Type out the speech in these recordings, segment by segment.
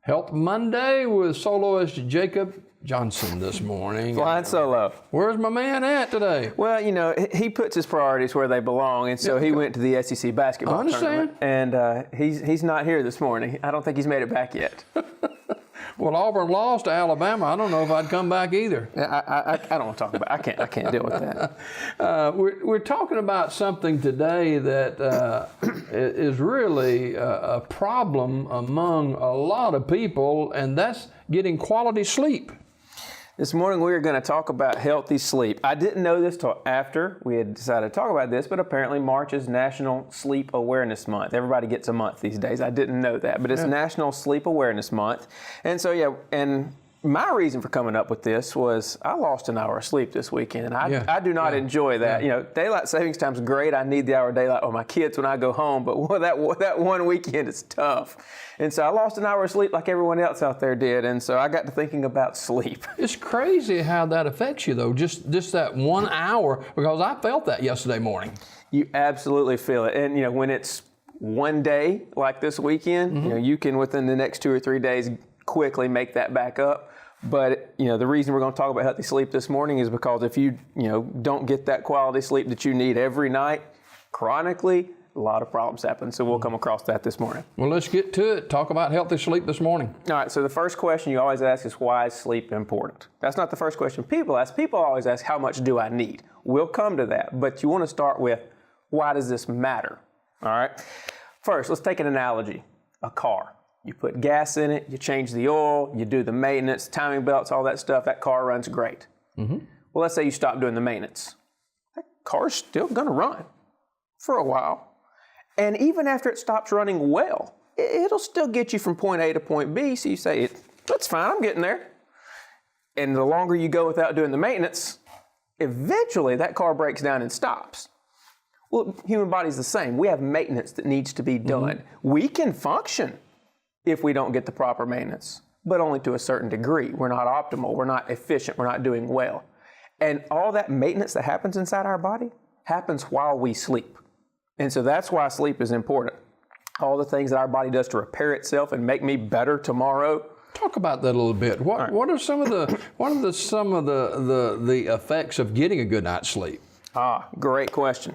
Health Monday with soloist Jacob Johnson this morning. Flying solo. Where's my man at today? Well, you know, he puts his priorities where they belong, and so he went to the SEC basketball I understand. tournament. And he's not here this morning. I don't think he's made it back yet. Well, Auburn lost to Alabama. I don't know if I'd come back either. I don't want to talk about it. I can't deal with that. We're talking about something today that is really a problem among a lot of people, and that's getting quality sleep. This morning we are going to talk about healthy sleep. I didn't know this till after we had decided to talk about this, but apparently March is National Sleep Awareness Month. Everybody gets a month these days. I didn't know that, but it's National Sleep Awareness Month. And so, and my reason for coming up with this was I lost an hour of sleep this weekend, and I do not enjoy that. You know, daylight savings time is great. I need the hour of daylight with my kids when I go home, but that one weekend is tough. And so I lost an hour of sleep like everyone else out there did, and so I got to thinking about sleep. It's crazy how that affects you, though, just that 1 hour, because I felt that yesterday morning. You absolutely feel it. And, you know, when it's one day like this weekend, you know, you can, within the next 2 or 3 days, quickly make that back up. But, you know, the reason we're going to talk about healthy sleep this morning is because if you don't get that quality sleep that you need every night, chronically, a lot of problems happen. So we'll come across that this morning. Well, let's get to it. Talk about healthy sleep this morning. All right, so the first question you always ask is, why is sleep important? That's not the first question people ask. People always ask, how much do I need? We'll come to that, but you want to start with, why does this matter? All right, first, let's take an analogy, a car. You put gas in it, you change the oil, you do the maintenance, timing belts, all that stuff, that car runs great. Well, let's say you stop doing the maintenance. That car's still going to run for a while. And even after it stops running well, it'll still get you from point A to point B. So you say, that's fine, I'm getting there. And the longer you go without doing the maintenance, eventually that car breaks down and stops. Well, human body's the same. We have maintenance that needs to be done. We can function if we don't get the proper maintenance, but only to a certain degree. We're not optimal, we're not efficient, we're not doing well. And all that maintenance that happens inside our body happens while we sleep. And so that's why sleep is important. All the things that our body does to repair itself and make me better tomorrow. Talk about that a little bit. What are some of the effects of getting a good night's sleep? Great question.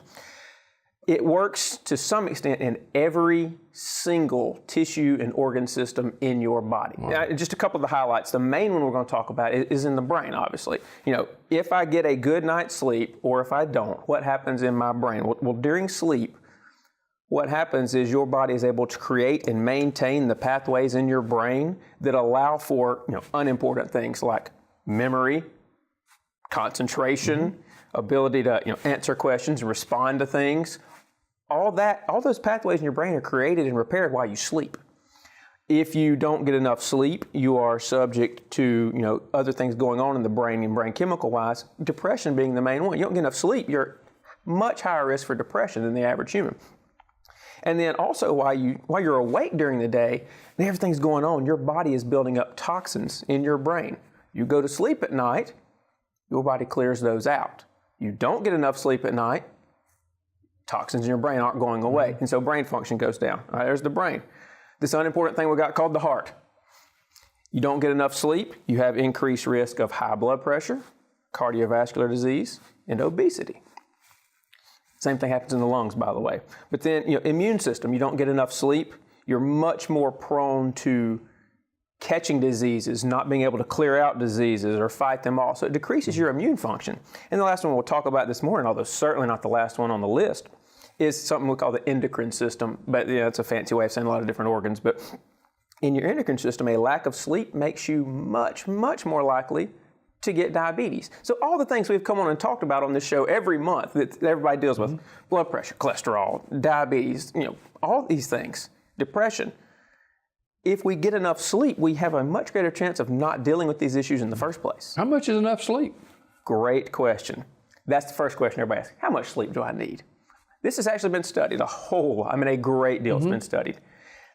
It works to some extent in every single tissue and organ system in your body. Now, just a couple of the highlights. The main one we're going to talk about is in the brain, obviously. You know, if I get a good night's sleep or if I don't, what happens in my brain? Well, during sleep, what happens is your body is able to create and maintain the pathways in your brain that allow for, unimportant things like memory, concentration, ability to, answer questions and respond to things. All those pathways in your brain are created and repaired while you sleep. If you don't get enough sleep, you are subject to, other things going on in the brain and brain chemical wise, depression being the main one. You don't get enough sleep, you're much higher risk for depression than the average human. And then also while you're awake during the day and everything's going on, your body is building up toxins in your brain. You go to sleep at night, your body clears those out. You don't get enough sleep at night, toxins in your brain aren't going away. And so brain function goes down. All right, there's the brain. This unimportant thing we got called the heart. You don't get enough sleep, you have increased risk of high blood pressure, cardiovascular disease, and obesity. Same thing happens in the lungs, by the way. But then, immune system, you don't get enough sleep, you're much more prone to catching diseases, not being able to clear out diseases or fight them off. So it decreases your immune function. And the last one we'll talk about this morning, although certainly not the last one on the list, is something we call the endocrine system. But it's a fancy way of saying a lot of different organs. But in your endocrine system, a lack of sleep makes you much, much more likely to get diabetes. So all the things we've come on and talked about on this show every month that everybody deals with, blood pressure, cholesterol, diabetes, all these things, depression. If we get enough sleep, we have a much greater chance of not dealing with these issues in the first place. How much is enough sleep? Great question. That's the first question everybody asks. How much sleep do I need? This has actually been studied a great deal has been studied.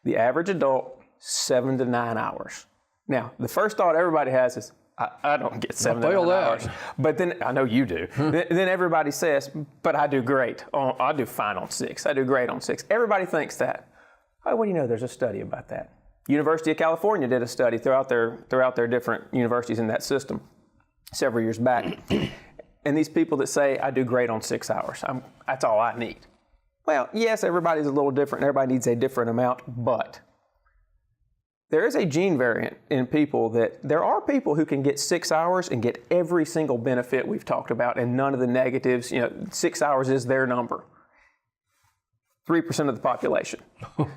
The average adult, 7 to 9 hours. Now, the first thought everybody has is, I don't get 7 to 9 hours. But then, I know you do. Then everybody says, but I do great. I do fine on 6. I do great on 6. Everybody thinks that. Oh, what do you know? There's a study about that. University of California did a study throughout their different universities in that system several years back. And these people that say, I do great on 6 hours, that's all I need. Well, yes, everybody's a little different. Everybody needs a different amount, but there is a gene variant in people that there are people who can get 6 hours and get every single benefit we've talked about and none of the negatives. 6 hours is their number. 3% of the population.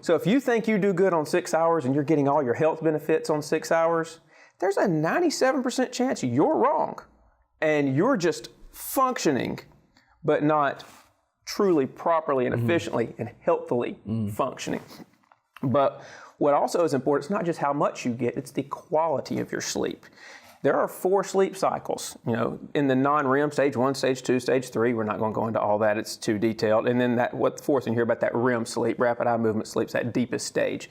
So if you think you do good on 6 hours and you're getting all your health benefits on 6 hours, there's a 97% chance you're wrong and you're just functioning, but not truly properly and efficiently and healthily functioning. But what also is important, it's not just how much you get, it's the quality of your sleep. There are 4 sleep cycles, in the non-REM, stage 1, stage 2, stage 3. We're not going to go into all that, it's too detailed. And then what the fourth thing here about that REM sleep, rapid eye movement sleep, that deepest stage.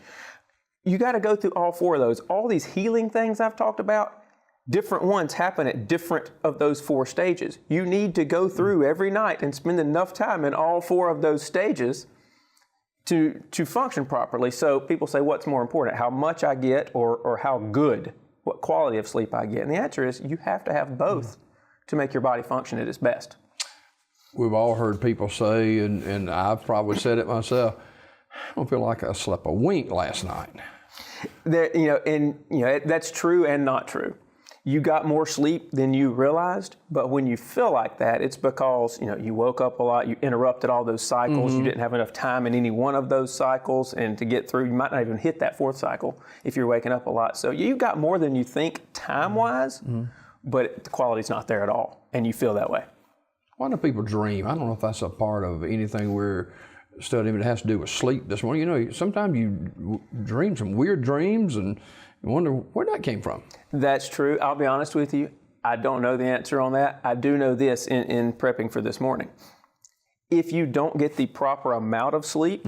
You got to go through all 4 of those. All these healing things I've talked about, different ones happen at different of those 4 stages. You need to go through every night and spend enough time in all 4 of those stages to function properly. So people say, what's more important, how much I get or how good, what quality of sleep I get? And the answer is you have to have both to make your body function at its best. We've all heard people say, and I've probably said it myself, I don't feel like I slept a wink last night. That's true and not true. You got more sleep than you realized, but when you feel like that, it's because you woke up a lot, you interrupted all those cycles, you didn't have enough time in any one of those cycles, and to get through, you might not even hit that 4th cycle if you're waking up a lot. So you got more than you think time-wise, but the quality's not there at all, and you feel that way. Why do people dream? I don't know if that's a part of anything we're studying, but it has to do with sleep this morning. Sometimes you dream some weird dreams and you wonder where that came from. That's true. I'll be honest with you. I don't know the answer on that. I do know this in prepping for this morning. If you don't get the proper amount of sleep,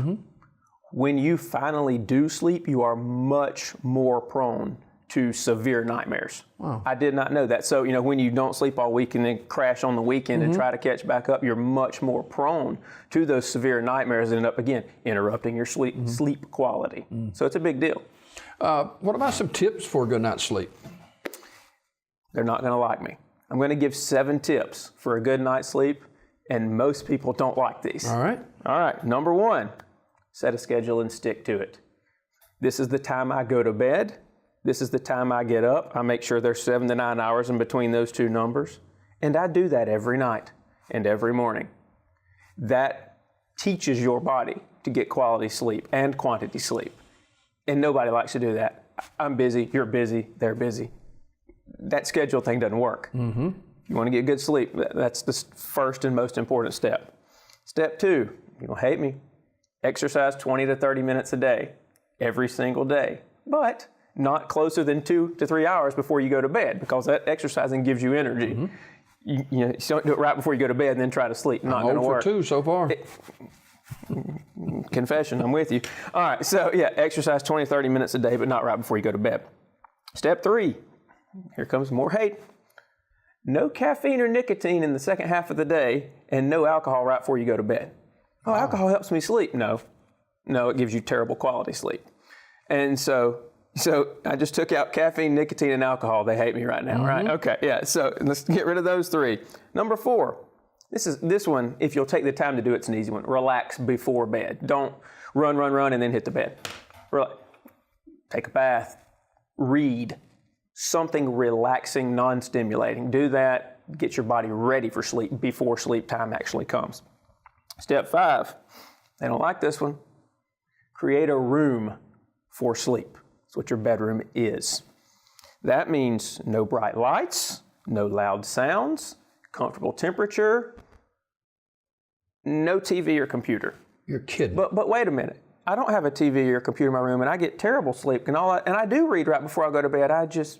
when you finally do sleep, you are much more prone to severe nightmares. Wow. I did not know that. So, when you don't sleep all week and then crash on the weekend and try to catch back up, you're much more prone to those severe nightmares that end up, again, interrupting your sleep quality. So it's a big deal. What about some tips for a good night's sleep? They're not going to like me. I'm going to give 7 tips for a good night's sleep, and most people don't like these. All right. Number 1, set a schedule and stick to it. This is the time I go to bed. This is the time I get up. I make sure there's 7 to 9 hours in between those 2 numbers. And I do that every night and every morning. That teaches your body to get quality sleep and quantity sleep. And nobody likes to do that. I'm busy, you're busy, they're busy. That schedule thing doesn't work. You want to get good sleep, that's the first and most important step. Step 2, you're going to hate me. Exercise 20 to 30 minutes a day, every single day. But not closer than 2 to 3 hours before you go to bed, because that exercising gives you energy. You don't do it right before you go to bed and then try to sleep. Not going to work. For 2 so far. Confession, I'm with you. All right, so exercise 20, 30 minutes a day, but not right before you go to bed. Step 3, here comes more hate. No caffeine or nicotine in the second half of the day, and no alcohol right before you go to bed. Oh, alcohol helps me sleep. No, it gives you terrible quality sleep. And so I just took out caffeine, nicotine, and alcohol. They hate me right now, right? Okay, so let's get rid of those 3. Number 4. This one, if you'll take the time to do it, it's an easy one. Relax before bed. Don't run, and then hit the bed. Take a bath. Read. Something relaxing, non-stimulating. Do that. Get your body ready for sleep before sleep time actually comes. Step 5. They don't like this one. Create a room for sleep. That's what your bedroom is. That means no bright lights, no loud sounds, comfortable temperature, no TV or computer. You're kidding. But wait a minute. I don't have a TV or computer in my room, and I get terrible sleep. And I do read right before I go to bed. I just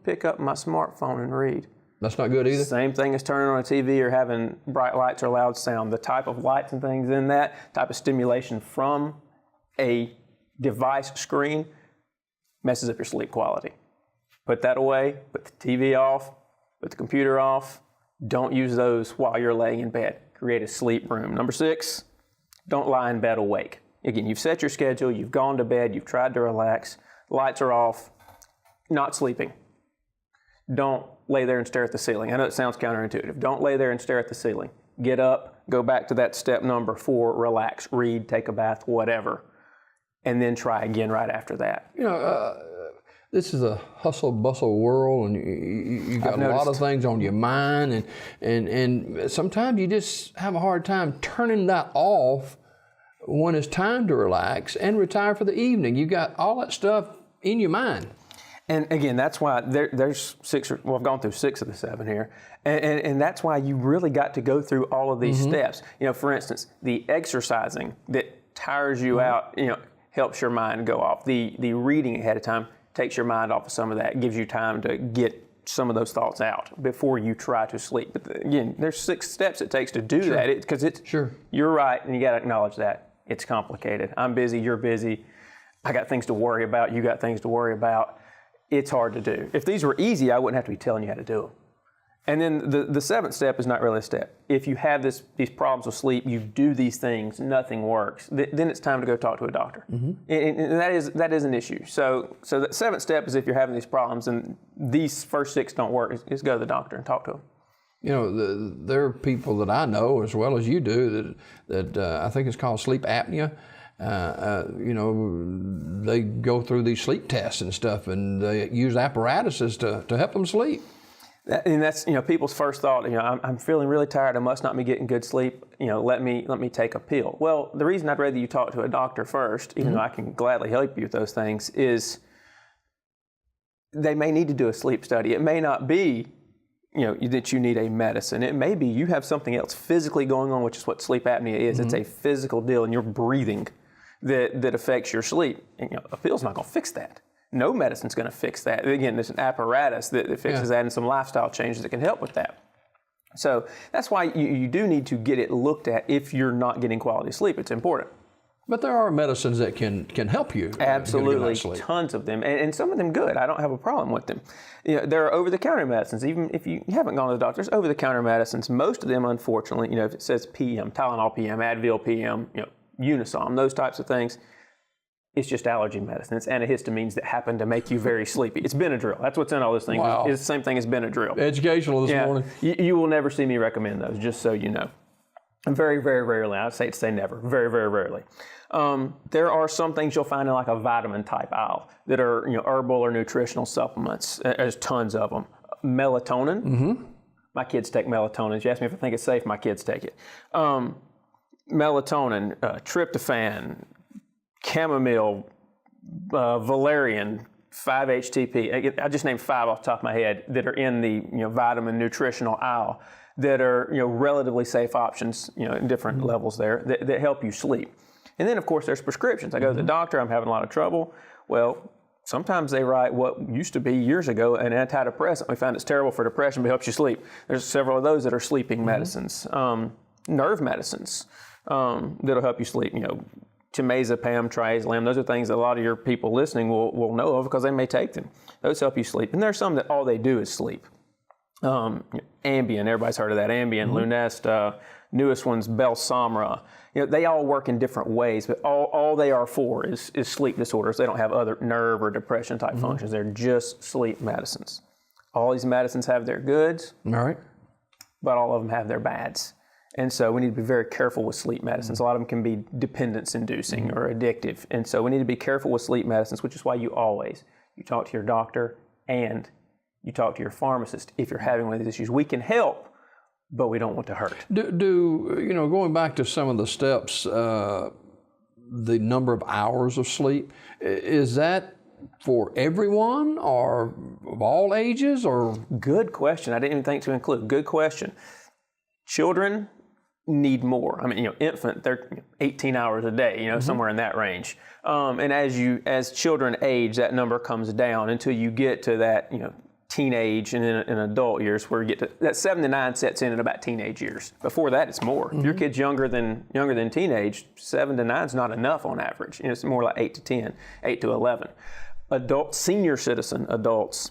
pick up my smartphone and read. That's not good either? Same thing as turning on a TV or having bright lights or loud sound. The type of lights and things in that, type of stimulation from a device screen messes up your sleep quality. Put that away, put the TV off, put the computer off. Don't use those while you're laying in bed. Create a sleep room. Number 6, don't lie in bed awake. Again, you've set your schedule, you've gone to bed, you've tried to relax, lights are off, not sleeping. Don't lay there and stare at the ceiling. I know it sounds counterintuitive. Don't lay there and stare at the ceiling. Get up, go back to that step number 4, relax, read, take a bath, whatever, and then try again right after that. This is a hustle bustle world, and you got a lot of things on your mind, and sometimes you just have a hard time turning that off when it's time to relax and retire for the evening. You got all that stuff in your mind. And again, that's why there's 6, I've gone through 6 of the 7 here. And that's why you really got to go through all of these steps. For instance, the exercising that tires you out, helps your mind go off. The reading ahead of time takes your mind off of some of that, gives you time to get some of those thoughts out before you try to sleep. But again, there's 6 steps it takes to do that, because you're right, and you got to acknowledge that. It's complicated. I'm busy, you're busy. I got things to worry about, you got things to worry about. It's hard to do. If these were easy, I wouldn't have to be telling you how to do them. And then the 7th step is not really a step. If you have these problems with sleep, you do these things, nothing works, then it's time to go talk to a doctor. And that is an issue. So the 7th step is if you're having these problems and these first 6 don't work, is go to the doctor and talk to them. There are people that I know as well as you do that I think it's called sleep apnea. They go through these sleep tests and stuff, and they use apparatuses to help them sleep. And that's people's first thought. I'm feeling really tired. I must not be getting good sleep. Let me take a pill. Well, the reason I'd rather you talk to a doctor first, even though I can gladly help you with those things, is they may need to do a sleep study. It may not be that you need a medicine. It may be you have something else physically going on, which is what sleep apnea is. It's a physical deal in your breathing that affects your sleep. And, a pill's not going to fix that. No medicine's going to fix that. Again, there's an apparatus that fixes that, and some lifestyle changes that can help with that. So that's why you do need to get it looked at if you're not getting quality sleep. It's important. But there are medicines that can help you. Absolutely, tons of them, and some of them good. I don't have a problem with them. There are over-the-counter medicines. Even if you haven't gone to the doctor, there's over-the-counter medicines. Most of them, unfortunately, if it says PM, Tylenol PM, Advil PM, Unisom, those types of things, it's just allergy medicine. It's antihistamines that happen to make you very sleepy. It's Benadryl. That's what's in all those things. Wow. It's the same thing as Benadryl. Educational this morning. You will never see me recommend those, just so you know. And very, very rarely. I'd say to say never. Very, very rarely. There are some things you'll find in like a vitamin type aisle that are herbal or nutritional supplements. There's tons of them. Melatonin. My kids take melatonin. You ask me if I think it's safe, my kids take it. Melatonin, tryptophan, chamomile, valerian, 5-HTP. I just named 5 off the top of my head that are in the vitamin nutritional aisle that are relatively safe options in different levels there that help you sleep. And then of course there's prescriptions. I go to the doctor, I'm having a lot of trouble. Well, sometimes they write what used to be years ago an antidepressant. We found it's terrible for depression but helps you sleep. There's several of those that are sleeping medicines. Nerve medicines that'll help you sleep. Temazepam, triazolam, those are things that a lot of your people listening will know of because they may take them. Those help you sleep. And there's some that all they do is sleep. Ambien, everybody's heard of that. Ambien, Lunesta, newest ones, Belsomra. They all work in different ways, but all they are for is sleep disorders. They don't have other nerve or depression type functions. They're just sleep medicines. All these medicines have their goods, all right, but all of them have their bads. And so we need to be very careful with sleep medicines. A lot of them can be dependence-inducing or addictive. And so we need to be careful with sleep medicines, which is why you talk to your doctor and you talk to your pharmacist if you're having one of these issues. We can help, but we don't want to hurt. Going back to some of the steps, the number of hours of sleep, is that for everyone or of all ages or? Good question. I didn't even think to include. Good question. Children need more. Infant, they're 18 hours a day, somewhere in that range. And as children age, that number comes down until you get to that, teenage and in adult years, where you get to that 7 to 9 sets in at about teenage years. Before that, it's more. If your kid's younger than teenage, 7 to 9 is not enough on average. It's more like 8 to 10, 8 to 11. Senior citizen adults,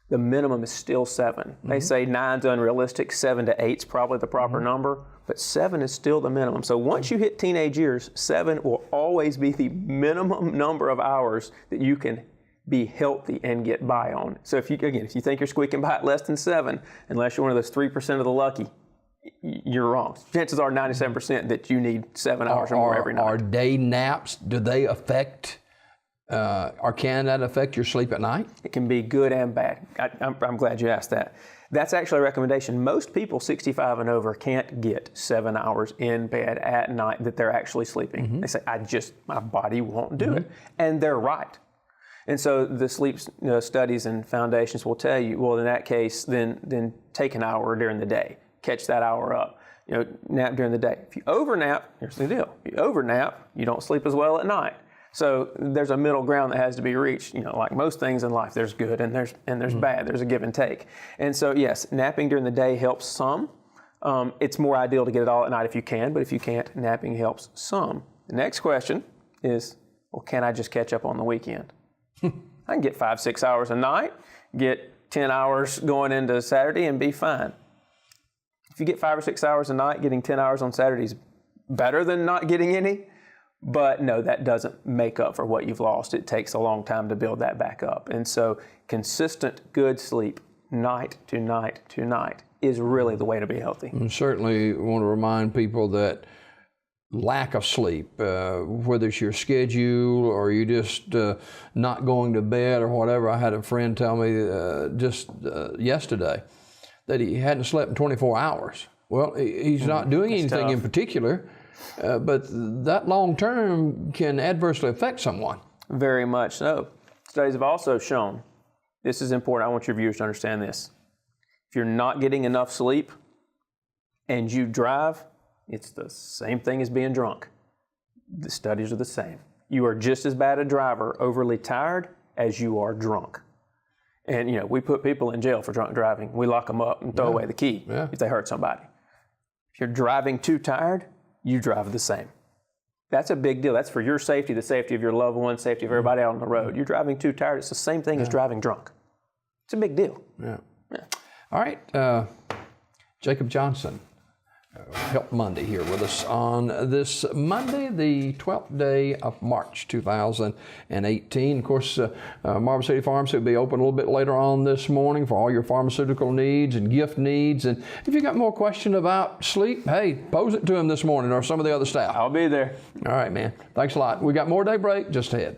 the minimum is still 7. They say 9's unrealistic, 7 to 8's probably the proper number. but 7 is still the minimum. So once you hit teenage years, 7 will always be the minimum number of hours that you can be healthy and get by on. So if you think you're squeaking by at less than 7, unless you're one of those 3% of the lucky, you're wrong. Chances are 97% that you need 7 hours or more every night. Are day naps, do they affect, or can that affect your sleep at night? It can be good and bad. I'm glad you asked that. That's actually a recommendation. Most people 65 and over can't get 7 hours in bed at night that they're actually sleeping. They say, my body won't do it. And they're right. And so the sleep studies and foundations will tell you, well, in that case, then take an hour during the day. Catch that hour up. Nap during the day. If you overnap, here's the deal. If you overnap, you don't sleep as well at night. So there's a middle ground that has to be reached. Like most things in life, there's good and there's bad. There's a give and take. And so yes, napping during the day helps some. It's more ideal to get it all at night if you can, but if you can't, napping helps some. The next question is, well, can I just catch up on the weekend? I can get 5-6 hours a night, get 10 hours going into Saturday and be fine. If you get 5 or 6 hours a night, getting 10 hours on Saturday is better than not getting any. But no, that doesn't make up for what you've lost. It takes a long time to build that back up. And so consistent good sleep night to night to night is really the way to be healthy. And certainly want to remind people that lack of sleep, whether it's your schedule or you just not going to bed or whatever. I had a friend tell me just yesterday that he hadn't slept in 24 hours. Well, he's not doing anything in particular, but that long term can adversely affect someone. Very much so. Studies have also shown, this is important, I want your viewers to understand this. If you're not getting enough sleep and you drive, it's the same thing as being drunk. The studies are the same. You are just as bad a driver overly tired as you are drunk. And we put people in jail for drunk driving. We lock them up and throw away the key if they hurt somebody. If you're driving too tired, you drive the same. That's a big deal. That's for your safety, the safety of your loved ones, safety of everybody out on the road. You're driving too tired, it's the same thing as driving drunk. It's a big deal. Yeah. All right, Jacob Johnson. Help Monday here with us on this Monday, the 12th day of March 2018. Of course, Marble City Pharmacy will be open a little bit later on this morning for all your pharmaceutical needs and gift needs. And if you got more questions about sleep, hey, pose it to them this morning or some of the other staff. I'll be there. All right, man. Thanks a lot. We got more Daybreak just ahead.